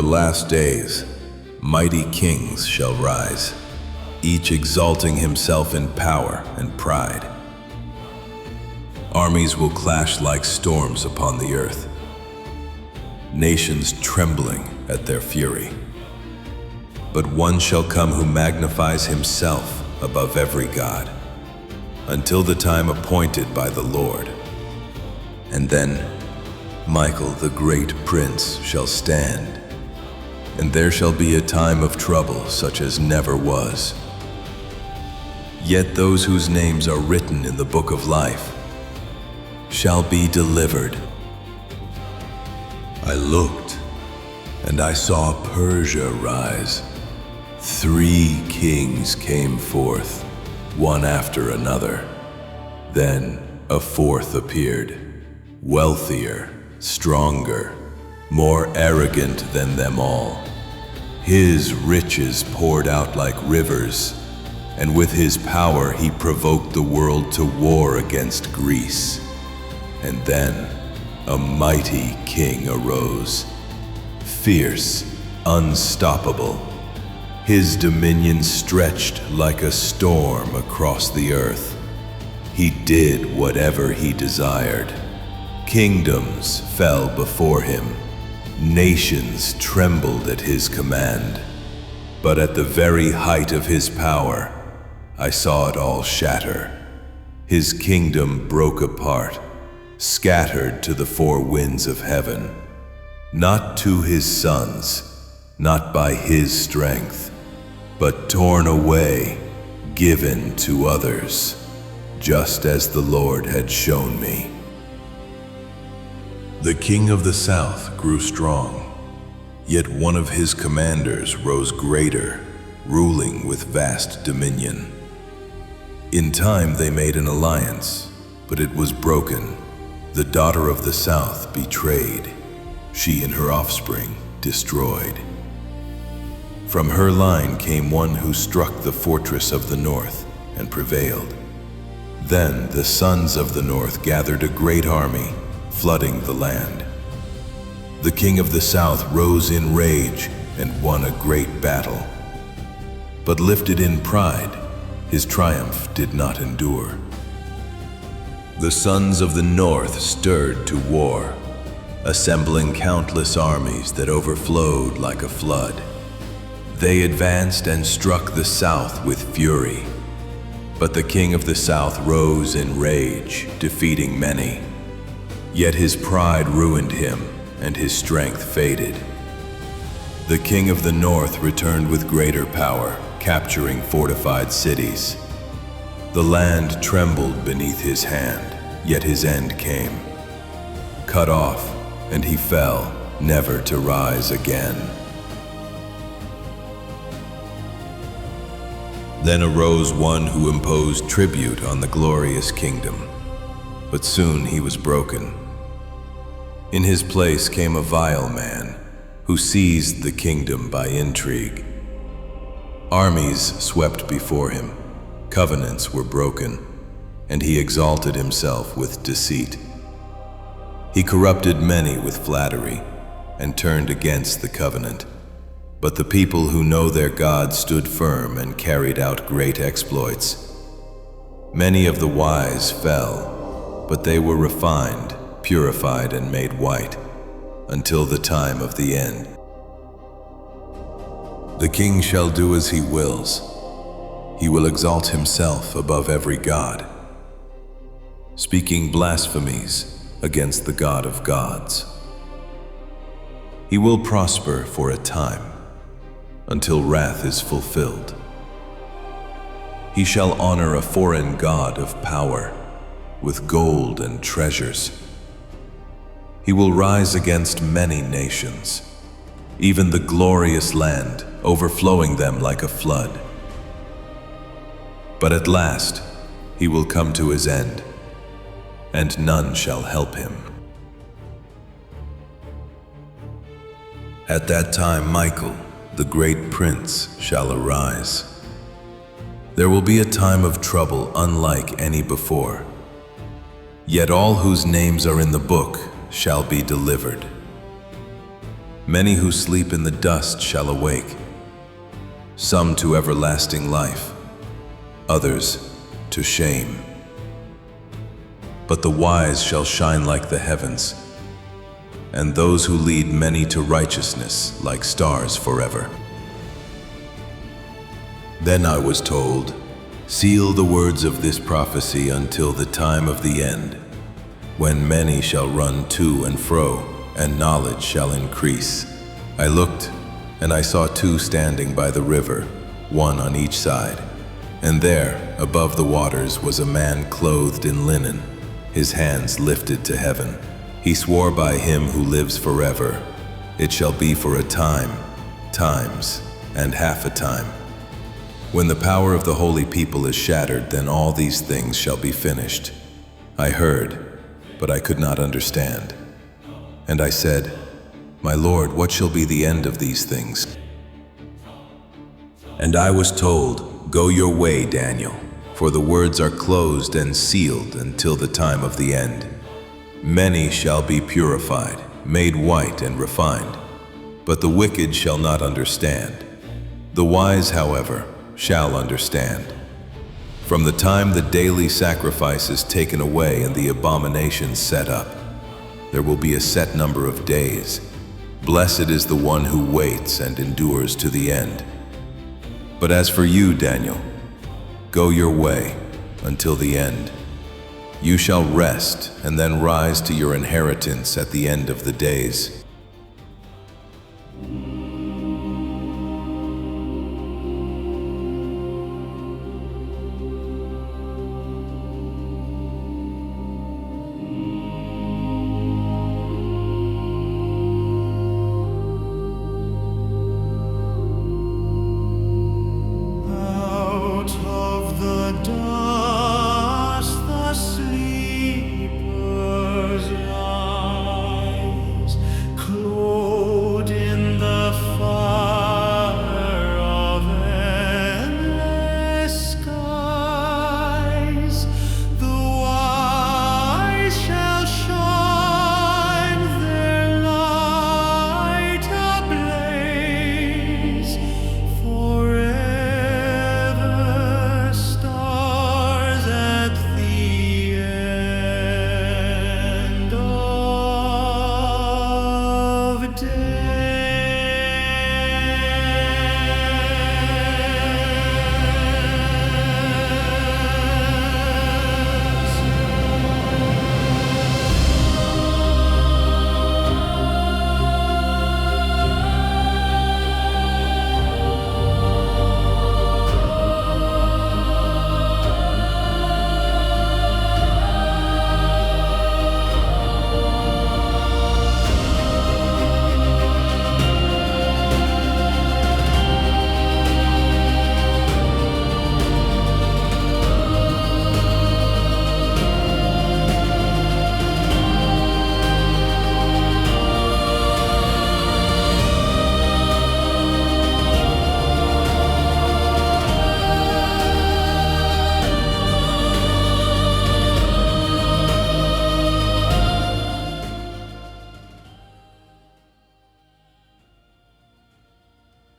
last days, mighty kings shall rise, each exalting himself in power and pride. Armies will clash like storms upon the earth, nations trembling at their fury. But one shall come who magnifies himself above every god, until the time appointed by the Lord. And then Michael, the great prince, shall stand, and there shall be a time of trouble such as never was. Yet those whose names are written in the book of life shall be delivered. I looked, and I saw Persia rise. 3 kings came forth, one after another. Then a 4th appeared, wealthier, stronger, more arrogant than them all. His riches poured out like rivers, and with his power he provoked the world to war against Greece. And then a mighty king arose, fierce, unstoppable. His dominion stretched like a storm across the earth. He did whatever he desired. Kingdoms fell before him. Nations trembled at his command. But at the very height of his power, I saw it all shatter. His kingdom broke apart, scattered to the 4 winds of heaven. Not to his sons, not by his strength, but torn away, given to others, just as the Lord had shown me. The king of the south grew strong, yet one of his commanders rose greater, ruling with vast dominion. In time they made an alliance, but it was broken. The daughter of the south betrayed, she and her offspring destroyed. From her line came one who struck the fortress of the north and prevailed. Then the sons of the north gathered a great army, flooding the land. The king of the south rose in rage and won a great battle. But lifted in pride, his triumph did not endure. The sons of the north stirred to war, assembling countless armies that overflowed like a flood. They advanced and struck the south with fury. But the king of the south rose in rage, defeating many. Yet his pride ruined him, and his strength faded. The king of the north returned with greater power, capturing fortified cities. The land trembled beneath his hand, yet his end came. Cut off, and he fell, never to rise again. Then arose one who imposed tribute on the glorious kingdom, but soon he was broken. In his place came a vile man who seized the kingdom by intrigue. Armies swept before him, covenants were broken, and he exalted himself with deceit. He corrupted many with flattery and turned against the covenant. But the people who know their God stood firm and carried out great exploits. Many of the wise fell, but they were refined, purified, and made white, until the time of the end. The king shall do as he wills. He will exalt himself above every god, speaking blasphemies against the God of gods. He will prosper for a time, until wrath is fulfilled. He shall honor a foreign god of power with gold and treasures. He will rise against many nations, even the glorious land, overflowing them like a flood. But at last he will come to his end, and none shall help him. At that time Michael, the great prince, shall arise. There will be a time of trouble unlike any before. Yet all whose names are in the book shall be delivered. Many who sleep in the dust shall awake, some to everlasting life, others to shame. But the wise shall shine like the heavens, and those who lead many to righteousness like stars forever. Then I was told, seal the words of this prophecy until the time of the end, when many shall run to and fro, and knowledge shall increase. I looked, and I saw two standing by the river, one on each side. And there, above the waters, was a man clothed in linen, his hands lifted to heaven. He swore by him who lives forever, it shall be for a time, times, and half a time. When the power of the holy people is shattered, then all these things shall be finished. I heard, but I could not understand. And I said, my Lord, what shall be the end of these things? And I was told, go your way, Daniel, for the words are closed and sealed until the time of the end. Many shall be purified, made white and refined, but the wicked shall not understand. The wise, however, shall understand. From the time the daily sacrifice is taken away and the abominations set up, there will be a set number of days. Blessed is the one who waits and endures to the end. But as for you, Daniel, go your way until the end. You shall rest and then rise to your inheritance at the end of the days.